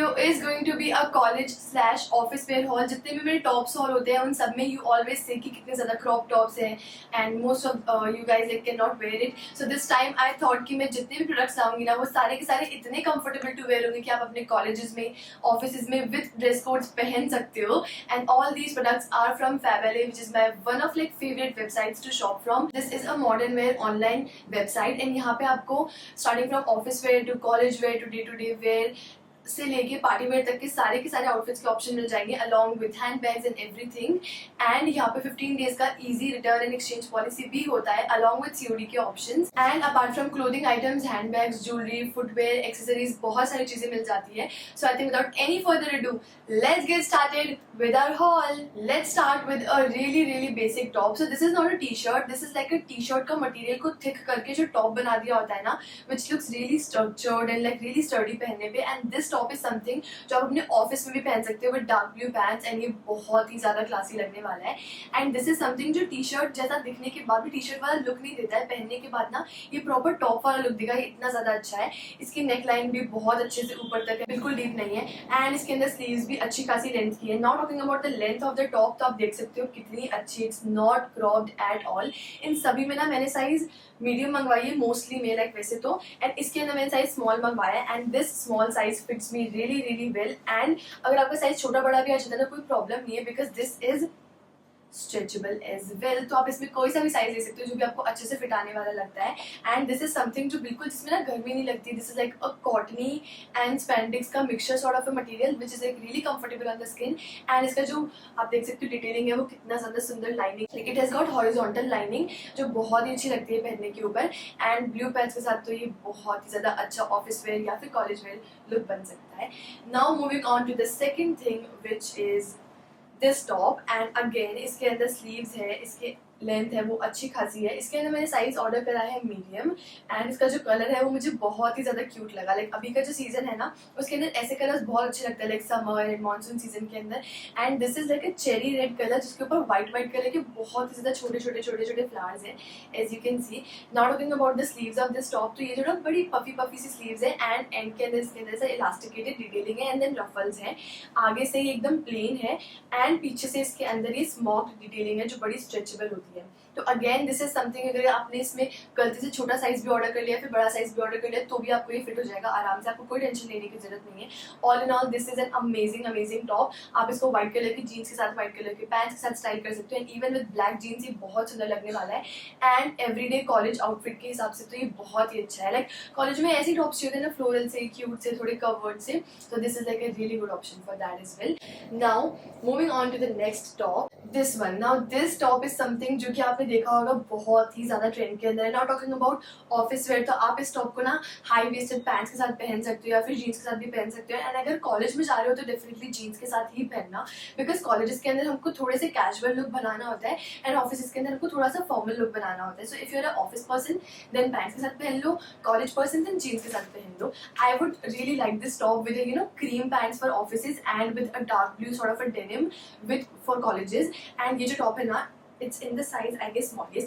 Video is going to be a college slash office wear haul. जितने भी मेरे tops hall होते हैं उन सब में यू ऑलवेज से कि कितने ज़्यादा क्रॉप टॉप्स हैं and most of you guys like cannot wear it. So this time I thought कि मैं जितने भी प्रोडक्ट्स लाऊंगी ना वो सारे के सारे इतने कंफर्टेबल टू वेयर होंगे कि आप अपने कॉलेजेस में ऑफिस में विद ड्रेस कोड्स पहन सकते हो। And all these products are from Fabalay, which is my one of like favorite websites to shop from. This is a modern wear online website and यहाँ पे आपको starting from office wear to college wear to day to day wear से लेके party wear तक के सारे outfits के option मिल जाएंगे along with hand bags and everything. And यहाँ पे 15 डेज का easy return and exchange policy भी होता है अलॉन्ग विथ सीओडी के options. And apart from clothing items, hand bags, jewellery, footwear, accessories, बहुत सारी चीजें मिल जाती है। So I think without any further ado let's get started with our haul. Let's start with a really basic top. So this is not a t-shirt, this is like a t-shirt का material को thick करके जो top बना दिया होता है ना, which looks really structured and like really sturdy पहनने पे। And this top is something जो आप अपने ऑफिस में भी पहन सकते हो with dark blue pants and ये बहुत ही ज़्यादा क्लासी लगने वाला है। And this is something जो t-shirt जैसा दिखने के बाद भी t-shirt वाला लुक नहीं देता है, पहनने के बाद ना ये प्रॉपर टॉप वाला लुक देगा, ये इतना ज़्यादा अच्छा है। इसकी नेक लाइन भी बहुत अच्छे से ऊपर तक है, बिल्कुल डीप नहीं है। एंड इसके अंदर स्लीव्स भी अच्छी खासी लेंथ की है। Not talking about the length of the top, तो आप देख सकते हो कितनी अच्छी, it's not cropped at all. इन सभी में ना मैंने साइज मीडियम मंगवाई है मोस्टली में लाइक वैसे तो, एंड इसके अंदर मैंने साइज स्मॉल मंगवाया है and this small size fits me really well. And अगर आपका साइज छोटा बड़ा भी आ जाता है ना कोई प्रॉब्लम नहीं है because this is stretchable as well. तो आप इसमें कोई सा भी साइज ले सकते हो जो भी आपको अच्छे से फिट आने वाला लगता है। एंड दिस इज समथिंग जो बिल्कुल जिसमें ना गर्मी नहीं लगती। This is like a cottony and spandex का mixture sort of a material which is like really comfortable on the skin. And इसका जो आप देख सकते हो डिटेलिंग है वो कितना ज़्यादा सुंदर, lining like it has got horizontal lining जो बहुत ही अच्छी लगती है पहनने के ऊपर। एंड ब्लू पैच के साथ तो ये बहुत ही ज़्यादा अच्छा ऑफिस वेयर या फिर कॉलेज वेयर लुक बन सकता है। Now moving on to the second thing which is this top. And again इसके अंदर स्लीव्स है, इसके लेंथ है वो अच्छी खासी है। इसके अंदर मैंने साइज ऑर्डर करा है मीडियम एंड इसका जो कलर है वो मुझे बहुत ही ज़्यादा क्यूट लगा। लाइक अभी का जो सीजन है ना उसके अंदर ऐसे कलर्स बहुत अच्छे लगते हैं like summer and monsoon season के अंदर। And this is like a cherry red colour जिसके ऊपर व्हाइट कलर के बहुत ही ज़्यादा छोटे फ्लावर्स हैं as you can see. Not talking about the sleeves of this top, तो ये जो ना बड़ी पफी सी स्लीव्स है एंड एंड के अंदर इसके अंदर से इलास्टिकेटेड डिटेलिंग है एंड देन रफल्स हैं। आगे से ये एकदम प्लेन है एंड पीछे से इसके अंदर ये स्मॉक्ड डिटेलिंग है जो बड़ी स्ट्रेचेबल होती है। तो अगेन दिस इज समथिंग अगर आपने इसमें गलती से छोटा साइज भी ऑर्डर कर लिया फिर बड़ा साइज भी ऑर्डर कर लिया तो भी आपको ये फिट हो जाएगा आराम से, आपको कोई टेंशन लेने की जरूरत नहीं है। All in all this is an amazing top. आप इसको व्हाइट कलर की जीन्स के साथ, व्हाइट कलर के पैंट्स के साथ स्टाइल कर सकते हो and even with black jeans ये बहुत सुंदर लगने वाला है। एंड एवरीडे कॉलेज आउटफिट के हिसाब से तो ये बहुत ही अच्छा है। लाइक कॉलेज में ऐसे टॉप्स चाहिए होते हैं ना फ्लोरल से, क्यूट से, थोड़े कवर्ड से, तो this is like a really good option for that as well. Now moving on to the next top, this one. Now this top is something जो कि आपने देखा होगा बहुत ही ज्यादा ट्रेंड के अंदर है। Not talking about office where, तो आप इस टॉप को ना हाई वेस्टेड पैंट्स के साथ पहन सकते हो या फिर जीन्स के साथ भी पहन सकते हो। एंड अगर कॉलेज में जा रहे हो तो डेफिनेटली जीन्स के साथ ही पहनना बिकॉज कॉलेजेस के अंदर हमको थोड़े से कैजुअल लुक बनाना होता है एंड ऑफिस के अंदर हमको थोड़ा सा फॉर्मल लुक बनाना होता है। So if you are a office person then pants के साथ पहन लो, कॉलेज पर्सन देन जीन्स के साथ पहन लो। I would really like this top with you know cream pants for offices and with a dark blue sort of a denim with for colleges. And ये जो टॉप है ना it's in the size I guess small, this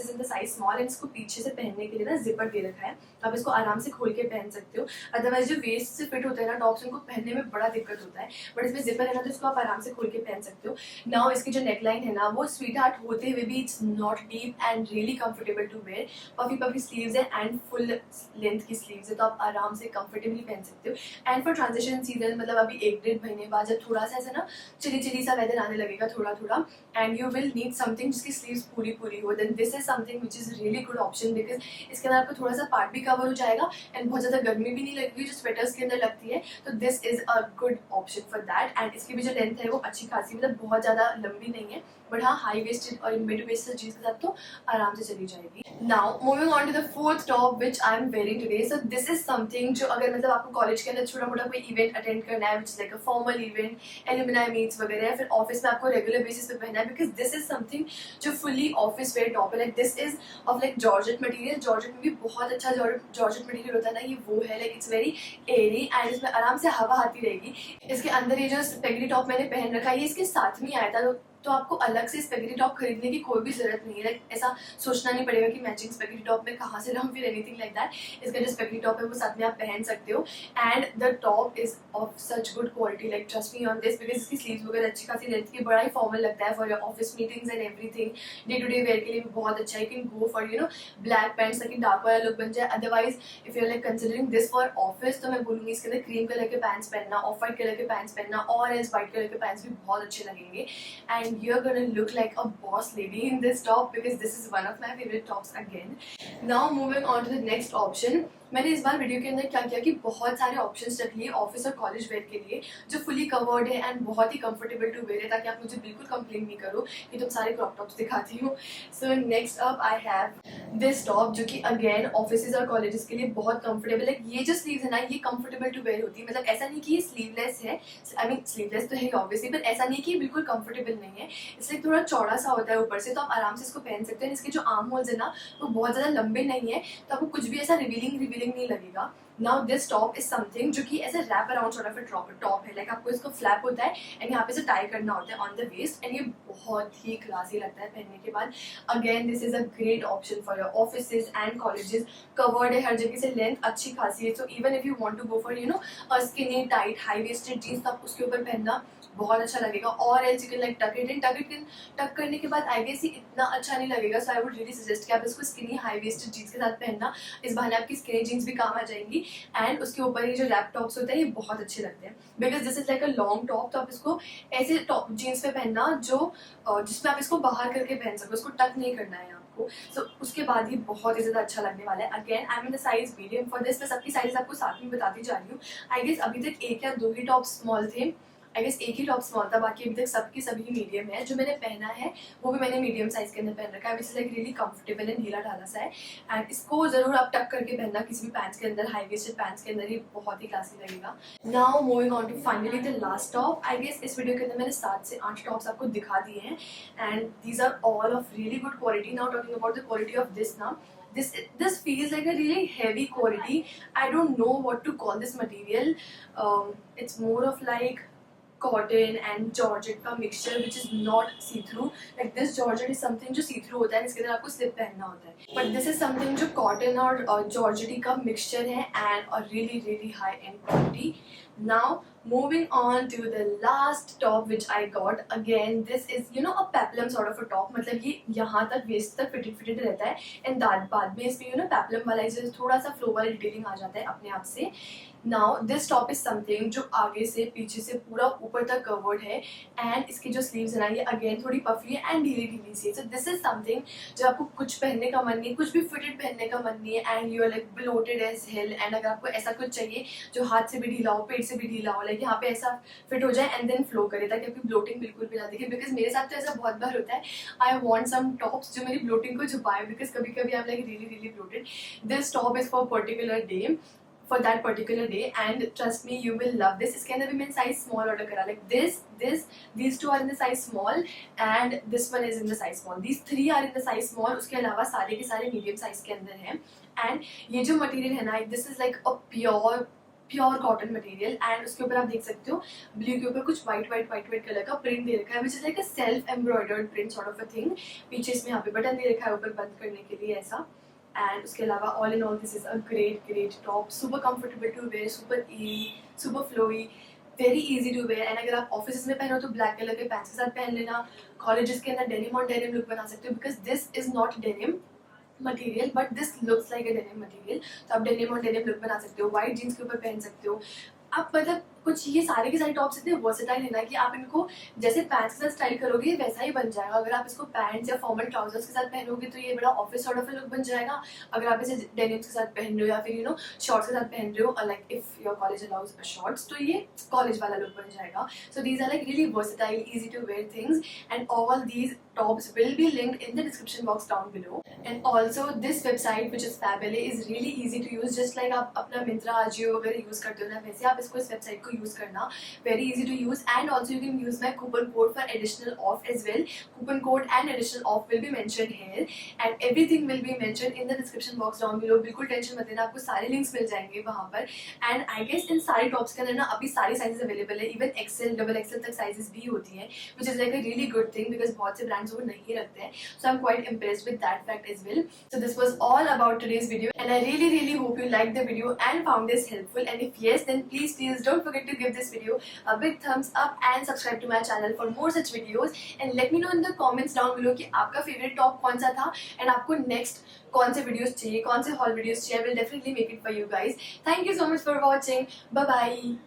is in the size small and इसको पीछे से पहनने के लिए ना जिपर दे रखा है, आप इसको आराम से खोल के पहन सकते हो। अदरवाइज जो वेस्ट से फिट होता है ना टॉप्स उनको पहनने में बड़ा दिक्कत होता है, बट इसमें जिपर है ना तो इसको आप आराम से खोल के पहन सकते हो। नाउ इसकी जो नेकलाइन है ना वो स्वीट हार्ट होते हुए भी it's not deep and really comfortable to wear. Puffy sleeves है एंड फुल लेंथ की स्लीव्स है तो आप आराम से कंफर्टेबली पहन सकते हो। एंड फॉर ट्रांजिशन सीजन मतलब अभी 1-1.5 महीने बाद जब थोड़ा सा ऐसा ना चिली सा वेदर आने लगेगा थोड़ा and you will need something जिसकी स्लीव्स पूरी हो, then this is something which is really good option because इसके अंदर आपको थोड़ा सा पार्ट भी कवर हो जाएगा एंड बहुत ज़्यादा गर्मी भी नहीं लगेगी जो स्वेटर्स के अंदर लगती है। तो this is a good option for that. And इसकी भी जो लेंथ है वो अच्छी खासी, मतलब बहुत ज़्यादा लंबी नहीं है बट हाँ हाई वेस्टेड और मिड वेस्टेड जीन्स के साथ तो आराम से चली जाएगी। Now moving on to the fourth top which I am wearing today. So this is something जो अगर मतलब आपको कॉलेज के अंदर छोटा मोटा कोई इवेंट अटेंड करना है which like a formal event, alumni meets वगैरह, या फिर ऑफिस में आपको रेगुलर बेसिस पे पहनना है बिकॉज दिस इज समथिंग जो फुली ऑफिस वेयर टॉप है। Like this is of like georgette material, georgette में भी बहुत अच्छा जॉर्जेट मटेरियल होता है ना, ये वो है like it's very Airy and इसमें आराम से हवा आती रहेगी। इसके अंदर ये जो पेगली टॉप मैंने पहन रखा है ये इसके साथ में आया था, तो तो आपको अलग से स्पेगेटी टॉप खरीदने की कोई भी जरूरत नहीं है। लाइक ऐसा सोचना नहीं पड़ेगा कि मैचिंग स्पेगेटी टॉप में कहाँ से लाऊं फिर एनीथिंग लाइक दैट। इसका जो स्पेगेटी टॉप है वो साथ में आप पहन सकते हो and the top is of such good quality, like trust me on this, because इसकी स्लीव्स वगैरह अच्छी खासी लेंथ की, बड़ा ही फॉर्मल लगता है for your office meetings and everything. Day to day wear के लिए भी बहुत अच्छा है। You can go for black pants ताकि डार्क वाला लुक बन जाए। Otherwise if you like considering this for office तो मैं बोलूँगी इसके अंदर क्रीम कलर के पैंट्स पहनना, ऑफ वाइट कलर के पैंट्स पहनना और एज वाइट कलर के पैंट्स भी बहुत अच्छे लगेंगे and you are gonna look like a boss lady in this top because this is one of my favorite tops again. Now moving on to the next option. मैंने इस बार video के अंदर क्या किया कि बहुत सारे ऑप्शंस रख लिए ऑफिस और कॉलेज वेयर के लिए जो फुली कवर्ड है एंड बहुत ही कंफर्टेबल टू वेयर है, ताकि आप मुझे बिल्कुल कंप्लेन नहीं करो कि तुम सारे क्रॉप टॉप्स दिखाती हो। So next up I have this top जो कि अगेन ऑफिस और कॉलेजेस के लिए बहुत कंफर्टेबल है। ये जो स्लीव्स है ना ये कंफर्टेबल टू वेयर होती है, मतलब ऐसा नहीं कि ये स्लीवलेस है, आई मीन स्लीवलेस तो है ऑब्वियसली, पर ऐसा नहीं कि बिल्कुल कंफर्टेबल नहीं है, इसलिए थोड़ा चौड़ा सा होता है ऊपर से, तो आप आराम से इसको पहन सकते हैं। इसके जो आर्म होल्स है ना वो बहुत ज़्यादा लंबे नहीं है, तो आपको कुछ भी ऐसा रिवीलिंग नहीं लगेगा। Now this top is something जो कि ऐसे wrap around sort of a top है, लाइक आपको इसको फ्लैप होता है एंड यहाँ पे से टाई करना होता है ऑन द वेस्ट एंड ये बहुत ही क्लासी लगता है पहनने के बाद। Again this is a great option for your offices and colleges. Covered है हर जगह से, लेंथ अच्छी खासी है, so even if you want to go for a skinny tight high waisted jeans तो आप उसके ऊपर पहनना बहुत अच्छा लगेगा। और else you can like tuck it in, tuck करने के बाद आई गेस ये इतना अच्छा नहीं लगेगा, सो आई वुड रियली सजेस्ट कि आप इसको स्किनी हाई वेस्टेड जीन्स के साथ पहनना। इस बहाने आपकी स्किनी जीन्स भी काम आ जाएंगी एंड उसके ऊपर ये जो रैप टॉप्स होते हैं ये बहुत अच्छे लगते हैं because this is like a long top, तो आप इसको ऐसे टॉप जीन्स पे पहनना जो जिसमें आप इसको बाहर करके पहन सको, इसको टक नहीं करना है आपको। सो उसके बाद ही बहुत ही ज़्यादा अच्छा लगने वाला है। Again I mean the size medium for this, मैं सबकी साइज आपको साथ में बताती जा रही हूँ। आई गेस अभी तक एक या दो ही टॉप स्मॉल थे, आई गेस एक ही टॉप स्मॉल था, बाकी अभी तक सबकी सभी मीडियम है। जो मैंने पहना है वो भी मैंने मीडियम साइज के अंदर पहन रखा है, विच is like really comfortable and ढीला ढाला सा है एंड इसको जरूर आप टक करके पहनना किसी भी पैंट्स के अंदर, हाई वेस्टेड पैंट्स के अंदर, ये बहुत ही क्लासी लगेगा। Now moving on to finally the last top. I guess इस वीडियो के अंदर मैंने 7 से 8 टॉप्स आपको दिखा दिए हैं and these are all of really good quality. Now talking about the quality of this now, this feels like a really heavy quality. I don't know what to call this material. It's more of like cotton and georgette का mixture which is not see through. Like this georgette is something जो see through होता है, इसके अंदर आपको slip पहनना होता है, but this is something जो cotton और georgette का mixture है and a really high end quality. Now moving on to the last top which I got. Again this is a peplum sort of a top, मतलब ये यहाँ तक waist तक fitted रहता है and बाद में इसमें peplum वाला इसे थोड़ा सा flow वाला डिटेलिंग आ जाता है अपने आप से। Now this top is something जो आगे से पीछे से पूरा ऊपर तक covered है and इसकी जो sleeves है ना ये again थोड़ी puffy है and ढीली सी है। So this is something जब आपको कुछ पहनने का मन नहीं, कुछ भी fitted पहनने का मन नहीं है and you are like bloated as hell and अगर आपको ऐसा कुछ चाहिए जो हाथ से भी ढीला हो, पेट से भी ढीला हो, लाइक यहाँ पे ऐसा फिट हो जाए एंड देन फ्लो करे ताकि आपकी ब्लोटिंग बिल्कुल भी ना दिखे, बिकॉज मेरे साथ तो ऐसा बहुत बार होता है। आई वॉन्ट सम टॉप्स जो मेरी ब्लोटिंग को छुपाए बिकॉज कभी कभी I am like really bloated. This top is for particular day, for that particular day and trust me you will love this. इसके अंदर भी मैंने साइज स्मॉल ऑर्डर करा, like these two are in the size small and this one is in the size small, these 3 are in the size small, उसके अलावा सारे के सारे मीडियम साइज के अंदर हैं। एंड ये जो मटेरियल है ना this is like a pure cotton material and उसके ऊपर आप देख सकते हो ब्लू के ऊपर कुछ व्हाइट कलर का प्रिंट दे रखा है विच is like a self embroidered print sort of a thing. पीछे इसमें यहाँ पे बटन दे रखा है ऊपर बंद करने के लिए ऐसा। एंड उसके अलावा all in all this is a great top, super comfortable to wear, super easy, super flowy, very easy to wear. And अगर आप ऑफिस में पहनो तो ब्लैक कलर के पैंट्स के साथ पहन लेना, कॉलेजेस के अंदर डेनिम ऑन डेनिम लुक बना सकते हो because this is not denim material but this looks like a denim material, तो आप डेनिम और डेनिम लुक बना सकते हो, व्हाइट जीन्स के ऊपर पहन सकते हो आप। मतलब कुछ ये सारे के सारे टॉप्स इतने वर्सेटाइल है ना कि आप इनको जैसे पैंट्स के साथ स्टाइल करोगे वैसा ही बन जाएगा। अगर आप इसको पैंट्स या फॉर्मल ट्राउजर्स के साथ पहनोगे तो ये बड़ा ऑफिस सॉर्ट ऑफ लुक बन जाएगा। अगर आप इसे डेनिम्स के साथ पहन रहे हो या फिर शॉर्ट्स के साथ पहन रहे हो, like if your college allows shorts, तो ये कॉलेज वाला लुक बन जाएगा। So these are like really versatile, easy to wear things and all these tops will be linked in the description box down below. And also this website which is Fabele is really easy to use, just like आप अपना Myntra, Ajio वगैरह use करते हो ना वैसे आप इसको इस वेबसाइट को यूज़ करना, very easy to use, and also you can use my coupon code for additional off as well. Coupon code and additional off will be mentioned here, and everything will be mentioned in the description box down below. बिल्कुल tension मत लेना, आपको सारे links मिल जाएंगे वहाँ पर. And I guess in सारे tops के अंदर ना अभी सारी साइजेस अवेलेबल है, इवन एक्सेल डबल एक्सेल तक साइजेस भी होती हैं, which is like a really good thing because बहुत से ब्रांड्स वो नहीं रखते हैं. So I am quite impressed with that fact as well. So this was all about today's video, and I really hope you liked the video and found this helpful. And if yes, then please don't forget to give this video a big thumbs up and subscribe to my channel for more such videos. And let me know in the comments down below कि आपका favorite top कौन सा था and आपको next कौन से videos चाहिए, कौन से haul videos चाहिए. I will definitely make it for you guys. Thank you so much for watching. Bye bye.